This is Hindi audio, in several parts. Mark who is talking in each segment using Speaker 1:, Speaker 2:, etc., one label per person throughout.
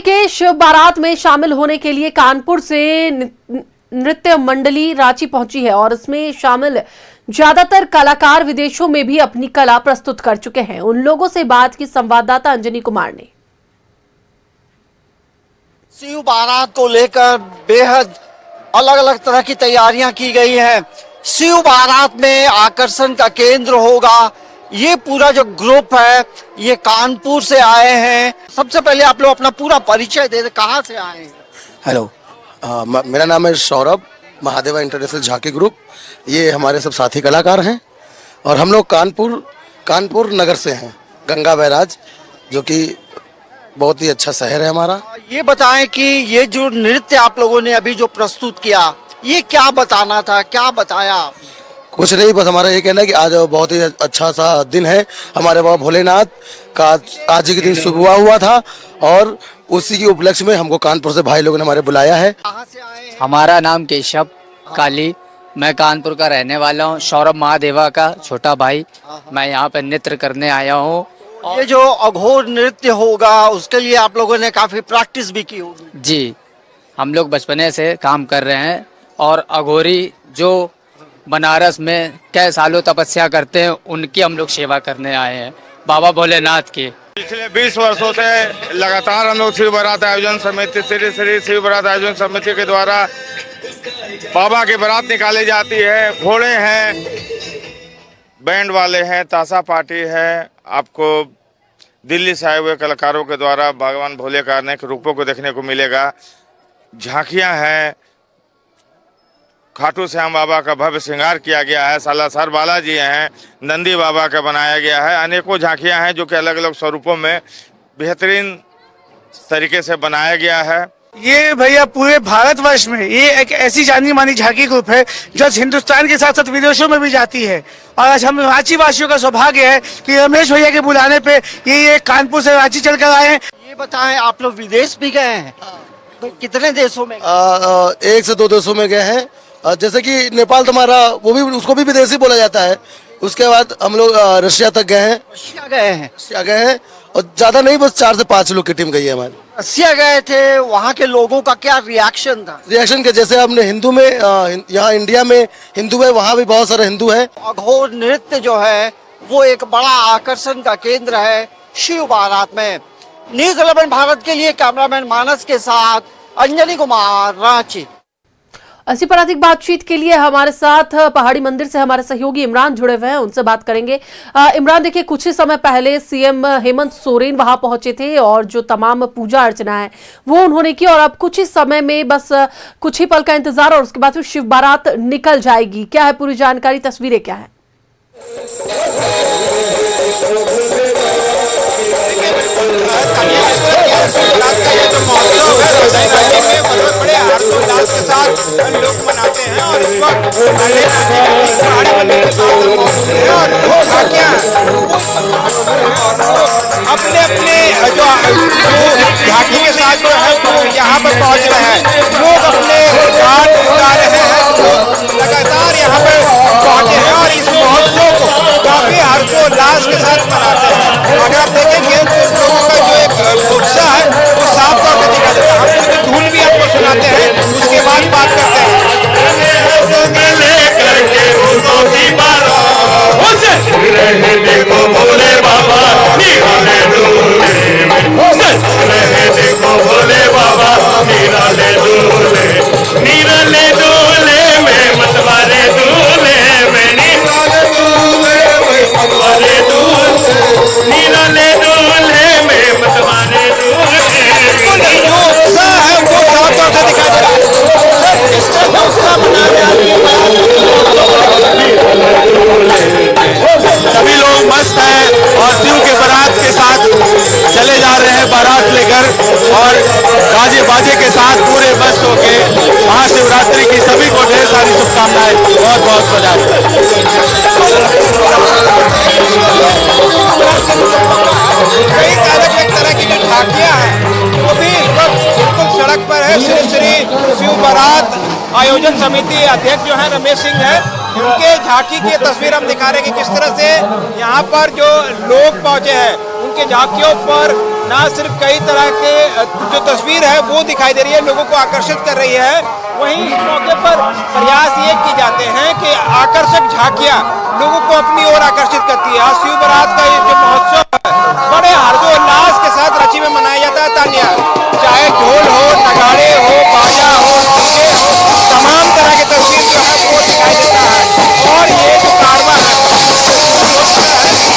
Speaker 1: के शिव बारात में शामिल होने के लिए कानपुर से नृत्य मंडली रांची पहुंची है और इसमें शामिल ज्यादातर कलाकार विदेशों में भी अपनी कला प्रस्तुत कर चुके हैं। उन लोगों से बात की संवाददाता अंजनी कुमार ने।
Speaker 2: शिव बारात को लेकर बेहद अलग अलग तरह की तैयारियां की गई हैं। शिव बारात में आकर्षण का केंद्र होगा। ये पूरा जो ग्रुप है ये कानपुर से आए हैं। सबसे पहले आप लोग अपना पूरा परिचय दे दें, कहाँ से आए हैं?
Speaker 3: हेलो, मेरा नाम है सौरभ, महादेवा इंटरनेशनल झांकी ग्रुप। ये हमारे सब साथी कलाकार हैं और हम लोग कानपुर नगर से हैं, गंगा बैराज, जो कि बहुत ही अच्छा शहर है हमारा।
Speaker 2: ये बताएं कि ये जो नृत्य आप लोगों ने अभी जो प्रस्तुत किया, ये क्या बताना था, क्या बताया?
Speaker 3: कुछ नहीं, बस हमारा ये कहना है कि आज बहुत ही अच्छा सा दिन है। हमारे बाबा भोलेनाथ का आज के दिन सुबह हुआ था और उसी के उपलक्ष्य में हमको कानपुर से भाई लोगों ने हमारे बुलाया है।
Speaker 2: कहाँ से आए हैं?
Speaker 4: हमारा नाम केशव काली, मैं कानपुर का रहने वाला हूँ। सौरभ महादेवा का छोटा भाई। मैं यहाँ पे नृत्य करने आया हूँ।
Speaker 2: ये जो अघोर नृत्य होगा उसके लिए आप लोगों ने काफी प्रैक्टिस भी की होगी।
Speaker 4: जी, हम लोग बचपने से काम कर रहे हैं और अघोरी जो बनारस में कई सालों तपस्या करते हैं उनकी हम लोग सेवा करने आए हैं, बाबा भोलेनाथ की।
Speaker 5: पिछले 20 वर्षों से लगातार हम लोग शिव बारात आयोजन समिति श्री शिव बारात आयोजन समिति के द्वारा बाबा की बारात निकाली जाती है। घोड़े हैं, बैंड वाले हैं, ताशा पार्टी है। आपको दिल्ली से आए हुए कलाकारों के द्वारा भगवान भोले का अनेक रूपों को देखने को मिलेगा। झांकियां हैं, खाटू श्याम बाबा का भव्य श्रृंगार किया गया है। सालासर बालाजी हैं, नंदी बाबा का बनाया गया है। अनेकों झांकियां हैं जो कि अलग अलग स्वरूपों में बेहतरीन तरीके से बनाया गया है।
Speaker 6: ये भैया पूरे भारतवर्ष में ये एक ऐसी जानी मानी झांकी ग्रुप है जो हिंदुस्तान के साथ साथ विदेशों में भी जाती है। और आज हम रांची वासियों का सौभाग्य है कि रमेश भैया के बुलाने पे ये कानपुर से रांची चलकर आए हैं।
Speaker 2: ये बताएं, आप लोग विदेश भी गए हैं? तो कितने देशों में?
Speaker 3: 1 से 2 देशों में गए हैं। जैसे कि नेपाल तो हमारा, वो भी, उसको भी विदेशी बोला जाता है। उसके बाद हम लोग रशिया तक गए हैं। रशिया गए हैं और ज्यादा नहीं, बस 4 से 5 लोग की टीम गई है हमारी।
Speaker 2: रशिया गए थे, वहाँ के लोगों का क्या रिएक्शन था?
Speaker 3: रिएक्शन के जैसे हमने हिंदू में, यहाँ इंडिया में हिंदू है, वहाँ भी बहुत सारे हिंदू है।
Speaker 2: अघोर नृत्य जो है वो एक बड़ा आकर्षण का केंद्र है शिव बारात में। न्यूज 11 भारत के लिए कैमरामैन मानस के साथ अंजनी कुमार, रांची।
Speaker 1: इसी पर अधिक बातचीत के लिए हमारे साथ पहाड़ी मंदिर से हमारे सहयोगी इमरान जुड़े हुए हैं, उनसे बात करेंगे। इमरान, देखिए, कुछ ही समय पहले सीएम हेमंत सोरेन वहां पहुंचे थे और जो तमाम पूजा अर्चना है वो उन्होंने की और अब कुछ ही समय में, बस कुछ ही पल का इंतजार और उसके बाद फिर शिव बारात निकल जाएगी। क्या है पूरी जानकारी, तस्वीरें क्या है?
Speaker 5: बड़े हर्षोल्लास के साथ लोग मनाते हैं और इस वक्त पहाड़ी मंदिर के साथ मौजूद है और झांकियां अपने जो झांकी के साथ जो है वो यहाँ पर पहुँच रहे हैं। लोग अपने घाट उठा रहे हैं, लगातार यहाँ पर पहुँचे हैं और इस महोत्सव को काफी हर्षोल्लास के साथ मनाते हैं। अगर आप देखेंगे तो लोगों का जो एक उत्साह है वो साफ तौर पर दिखा देता है। हम उसकी धुन भी आपको सुनाते हैं, उसके बाद बात करते हैं।
Speaker 7: देखो भोले बाबा निराले डोले, देखो भोले बाबा निराले डोले में मतवाले डोले में, निराले डोले में मतवाले डोले।
Speaker 5: जो उत्साह है वो साफ तौर पर दिखा दे रहा है।
Speaker 7: सभी लोग मस्त हैं और शिव के बारात के साथ चले जा रहे हैं, बारात लेकर, और गाजे बाजे के साथ पूरे मस्त होके महाशिवरात्रि की सभी को ढेर सारी शुभकामनाएं, बहुत बहुत बधाई।
Speaker 5: कई अलग तरह की जो झांकियां हैं वो भी इस वक्त बिल्कुल सड़क पर है। श्री शिव बारात आयोजन समिति अध्यक्ष जो है रमेश सिंह है, उनके झांकी की तस्वीर हम दिखा रहे हैं कि किस तरह से यहाँ पर जो लोग पहुंचे हैं उनके झांकियों पर ना सिर्फ कई तरह के जो तस्वीर है वो दिखाई दे रही है, लोगों को आकर्षित कर रही है, वहीं इस मौके पर प्रयास ये किए जाते हैं कि आकर्षक झांकियां लोगों को अपनी ओर आकर्षित करती है। शिव बारात का ये जो महोत्सव है बड़े हर्षोल्लास के साथ रांची में मनाया जाता है। तान्या, चाहे ढोल हो, नगाड़े हो, बाजा हो, डीजे हो, तमाम तरह की तस्वीर जो है वो दिखाई देता है। और ये जो कारवा है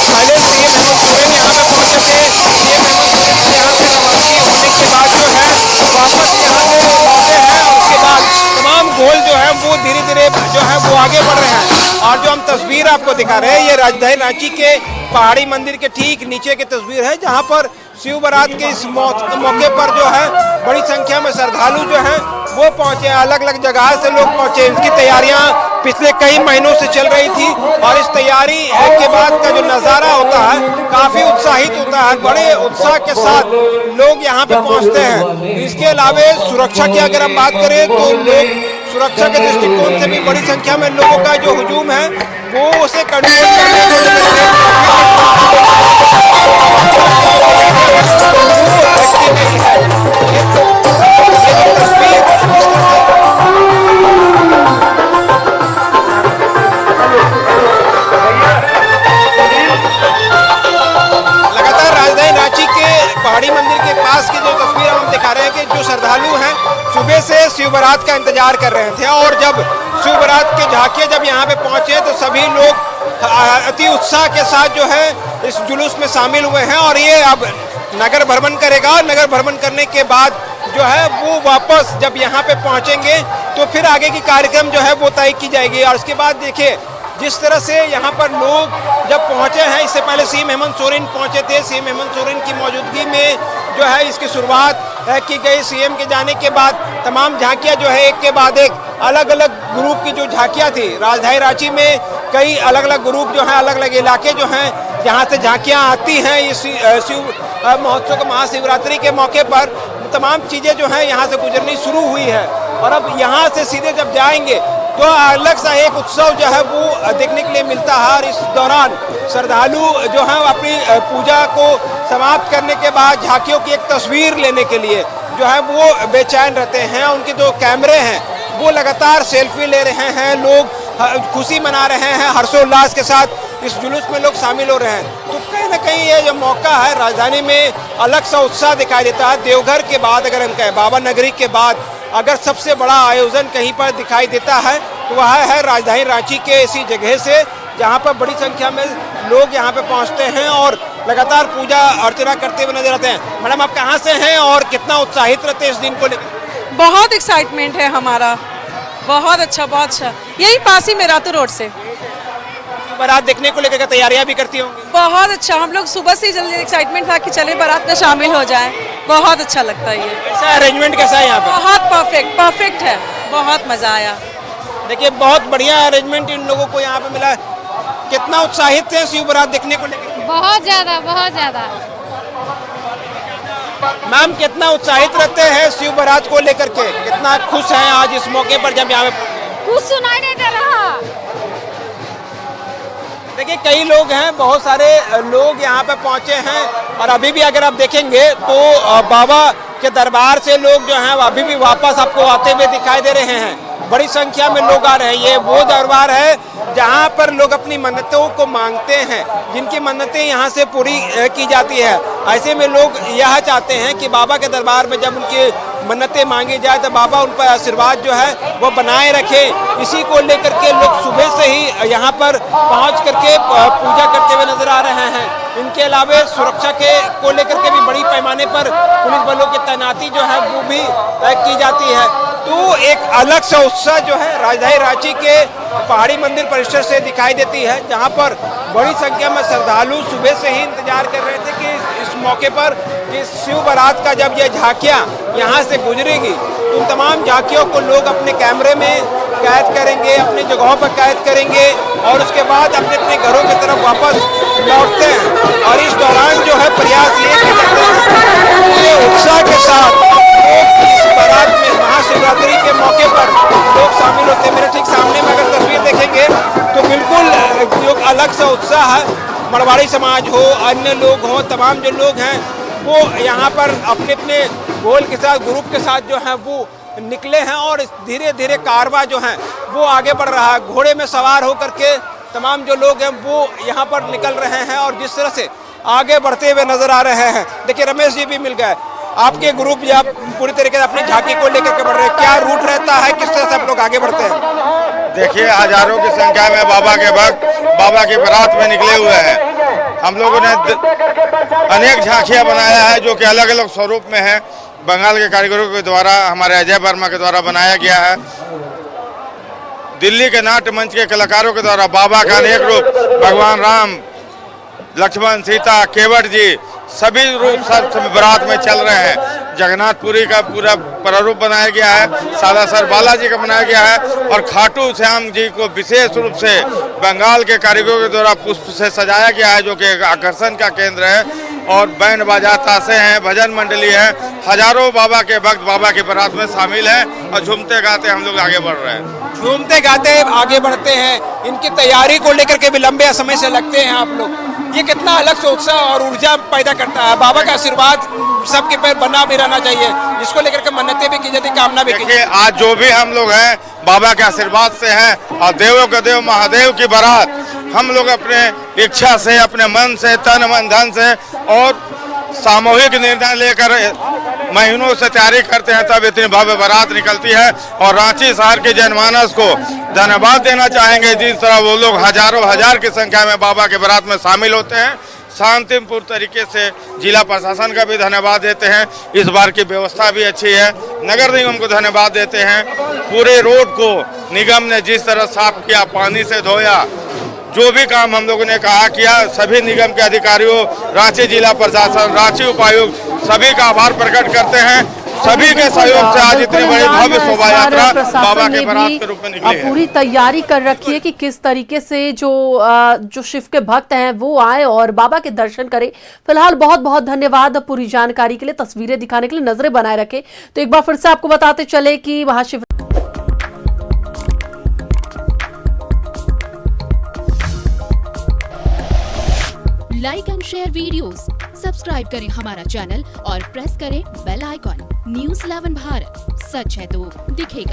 Speaker 5: पहले सीएम हेमंत सोरेन यहाँ पे पहुंचे थे। सीएम हेमंत सोरेन यहाँ से रवानगी होने के बाद जो है वापस यहाँ पे लौटे हैं और उसके बाद तमाम गोल जो है वो धीरे धीरे जो है वो आगे बढ़ रहे हैं। और जो हम तस्वीर आपको दिखा रहे हैं ये राजधानी रांची के पहाड़ी मंदिर के ठीक नीचे की तस्वीर है, जहाँ पर शिव बारात के इस मौके पर जो है बड़ी संख्या में श्रद्धालु जो हैं वो पहुंचे। अलग अलग जगह से लोग पहुंचे। इसकी तैयारियां पिछले कई महीनों से चल रही थी और इस तैयारी के बाद का जो नज़ारा होता है काफी उत्साहित होता है। बड़े उत्साह के साथ लोग यहाँ पे पहुंचते हैं। इसके अलावा सुरक्षा की अगर हम बात करें तो लोग सुरक्षा के दृष्टिकोण से भी बड़ी संख्या में लोगों का जो हुजूम है वो उसे कंट्रोल लगातार राजधानी रांची के पहाड़ी मंदिर के पास की जो तस्वीर हम दिखा रहे हैं कि जो श्रद्धालु हैं सुबह से शिव बारात का इंतजार कर रहे थे और जब शिव बारात के झांकियां जब यहाँ पे पहुंचे तो सभी लोग अति उत्साह के साथ जो है इस जुलूस में शामिल हुए हैं। और ये अब नगर भ्रमण करेगा। नगर भ्रमण करने के बाद जो है वो वापस जब यहाँ पे पहुंचेंगे तो फिर आगे की कार्यक्रम जो है वो तय की जाएगी। और उसके बाद देखिए जिस तरह से यहाँ पर लोग जब पहुंचे हैं, इससे पहले सीएम हेमंत सोरेन पहुंचे थे। सीएम हेमंत सोरेन की मौजूदगी में जो है इसकी शुरुआत की गई। सीएम के जाने के बाद तमाम झांकियां जो है एक के बाद एक अलग अलग ग्रुप की जो झांकियां थी राजधानी रांची में कई अलग अलग ग्रुप जो हैं अलग अलग इलाके जो हैं जहाँ से झांकियां आती हैं इस शिव महोत्सव का महाशिवरात्रि के मौके पर तमाम चीज़ें जो हैं यहाँ से गुजरनी शुरू हुई है। और अब यहाँ से सीधे जब जाएंगे तो अलग सा एक उत्सव जो है वो देखने के लिए मिलता है। और इस दौरान श्रद्धालु जो हैं अपनी पूजा को समाप्त करने के बाद झांकियों की एक तस्वीर लेने के लिए जो है वो बेचैन रहते हैं। उनके जो कैमरे हैं वो लगातार सेल्फी ले रहे हैं। लोग खुशी मना रहे हैं, हर्षोल्लास के साथ इस जुलूस में लोग शामिल हो रहे हैं। तो कहीं ना कहीं ये जो मौका है राजधानी में अलग सा उत्साह दिखाई देता है। देवघर के बाद अगर हम कहें बाबा नगरी के बाद अगर सबसे बड़ा आयोजन कहीं पर दिखाई देता है तो वह है राजधानी रांची के इसी जगह से, जहां पर बड़ी संख्या में लोग यहां पे पहुंचते हैं और लगातार पूजा अर्चना करते हुए नजर आते हैं। मैडम आप कहां से हैं और कितना उत्साहित रहते हैं इस दिन को लेकर?
Speaker 8: बहुत एक्साइटमेंट है हमारा, बहुत अच्छा, बहुत अच्छा। यही पास ही में रातू रोड से
Speaker 5: बारात देखने को लेकर तैयारियां भी करती होंगी?
Speaker 8: बहुत अच्छा, हम लोग सुबह से जल्दी एक्साइटमेंट था कि चले बारात में शामिल हो जाएं। बहुत अच्छा लगता है ये।
Speaker 5: कैसा अरेंजमेंट कैसा है यहाँ पे?
Speaker 8: बहुत परफेक्ट है, बहुत मजा आया।
Speaker 5: देखिए बहुत बढ़िया अरेंजमेंट इन लोगों को यहाँ पे मिला। कितना उत्साहित थे शिव बारात देखने को लेकर?
Speaker 9: बहुत ज्यादा, बहुत ज्यादा।
Speaker 5: मैम कितना उत्साहित रहते हैं शिव बारात को लेकर के? कितना खुश हैं आज इस मौके पर जब यहाँ पे?
Speaker 9: कुछ सुनाई नहीं दे रहा।
Speaker 5: देखिए कई लोग हैं, बहुत सारे लोग यहाँ पे पहुँचे हैं और अभी भी अगर आप देखेंगे तो बाबा के दरबार से लोग जो हैं अभी भी वापस आपको आते हुए दिखाई दे रहे हैं। बड़ी संख्या में लोग आ रहे हैं। ये वो दरबार है जहाँ पर लोग अपनी मन्नतों को मांगते हैं, जिनकी मन्नतें यहाँ से पूरी की जाती है। ऐसे में लोग यह चाहते हैं कि बाबा के दरबार में जब उनकी मन्नतें मांगी जाए तो बाबा उन पर आशीर्वाद जो है वो बनाए रखे। इसी को लेकर के लोग सुबह से ही यहाँ पर पहुँच करके पूजा करते हुए नजर आ रहे हैं। इनके अलावा सुरक्षा को लेकर के भी बड़ी पैमाने पर पुलिस बलों की तैनाती जो है वो भी की जाती है। तो एक अलग सा उत्साह जो है राजधानी रांची के पहाड़ी मंदिर परिसर से दिखाई देती है, जहां पर बड़ी संख्या में श्रद्धालु सुबह से ही इंतजार कर रहे थे कि इस मौके पर कि शिव बारात का जब ये झांकियां यहां से गुजरेगी तो उन तमाम झांकियों को लोग अपने कैमरे में कैद करेंगे, अपनी जगहों पर कैद करेंगे और उसके बाद अपने अपने घरों की तरफ वापस लौटते हैं। और इस दौरान जो है प्रयास ये किए जाते हैं पूरे उत्साह के साथ लोग इस बारात में महाशिवरात्रि के मौके पर लोग शामिल होते हैं। मेरे ठीक सामने में अगर तस्वीर देखेंगे तो बिल्कुल जो अलग सा उत्साह है, मरवाड़ी समाज हो, अन्य लोग हो, तमाम जो लोग हैं वो यहाँ पर अपने अपने गोल के साथ, ग्रुप के साथ जो है वो निकले हैं और धीरे धीरे कारवां जो है वो आगे बढ़ रहा है। घोड़े में सवार होकर के तमाम जो लोग हैं वो यहाँ पर निकल रहे हैं और जिस तरह से आगे बढ़ते हुए नजर आ रहे हैं। देखिए रमेश जी भी मिल गए, आपके ग्रुप या पूरी तरीके से अपनी झांकी को लेकर के बढ़ रहे हैं, क्या रूट रहता है, किस तरह से आप लोग आगे बढ़ते हैं?
Speaker 7: देखिए हजारों की संख्या में बाबा के भक्त बाबा की बारात में निकले हुए हैं। हम लोगों ने अनेक झांकियां बनाया है जो कि अलग अलग स्वरूप में है। बंगाल के कारीगरों के द्वारा, हमारे अजय वर्मा के द्वारा बनाया गया है। दिल्ली के नाट्य मंच के कलाकारों के द्वारा बाबा का अनेक रूप, भगवान राम, लक्ष्मण, सीता, केवट जी, सभी रूप सब बारात में चल रहे हैं। जगन्नाथपुरी का पूरा प्रारूप बनाया गया है, सालासर बालाजी का बनाया गया है और खाटू श्याम जी को विशेष रूप से बंगाल के कारीगरों के द्वारा पुष्प से सजाया गया है जो कि आकर्षण का केंद्र है। और बैंड बाजा, ताशे हैं, भजन मंडली है, हजारों बाबा के भक्त बाबा की बारात में शामिल हैं और झूमते गाते हम लोग आगे बढ़ रहे हैं।
Speaker 5: झूमते गाते आगे बढ़ते हैं। इनकी तैयारी को लेकर के भी लंबे समय से लगते हैं आप लोग, ये कितना अलग से उत्साह और ऊर्जा पैदा करता है। बाबा का आशीर्वाद सबके पैर बना भी रहना चाहिए, जिसको लेकर के मन्नतें भी की जाती, कामना भी की जाती।
Speaker 7: आज जो भी हम लोग हैं बाबा के आशीर्वाद से हैं और देवों का देव महादेव की बारात हम लोग अपने इच्छा से, अपने मन से, तन मन धन से और सामूहिक निर्णय लेकर महीनों से तैयारी करते हैं, तब इतनी भव्य बारात निकलती है। और रांची शहर के जनमानस को धन्यवाद देना चाहेंगे जिस तरह वो लोग हजारों हजार की संख्या में बाबा के बारात में शामिल होते हैं। शांतिपूर्ण तरीके से जिला प्रशासन का भी धन्यवाद देते हैं, इस बार की व्यवस्था भी अच्छी है। नगर निगम को धन्यवाद देते हैं, पूरे रोड को निगम ने जिस तरह साफ किया, पानी से धोया, जो भी काम हम लोगों ने कहा किया, सभी निगम के अधिकारियों, रांची जिला प्रशासन, रांची उपायुक्त सभी का आभार प्रकट करते हैं। सभी के सहयोग से आज इतनी बड़ी भव्य शोभा यात्रा बाबा के बारात के रूप में निकली है।
Speaker 1: पूरी तैयारी कर रखी है कि किस तरीके से जो शिव के भक्त हैं वो आए और बाबा के दर्शन करें। फिलहाल बहुत बहुत धन्यवाद पूरी जानकारी के लिए, तस्वीरें दिखाने के लिए, नजरें बनाए रखे। तो एक बार फिर से आपको बताते चले कि वहां Shiv
Speaker 10: like and share videos, subscribe करें हमारा चैनल और प्रेस करें बेल आइकॉन। न्यूज़ 11 भारत, सच है तो दिखेगा।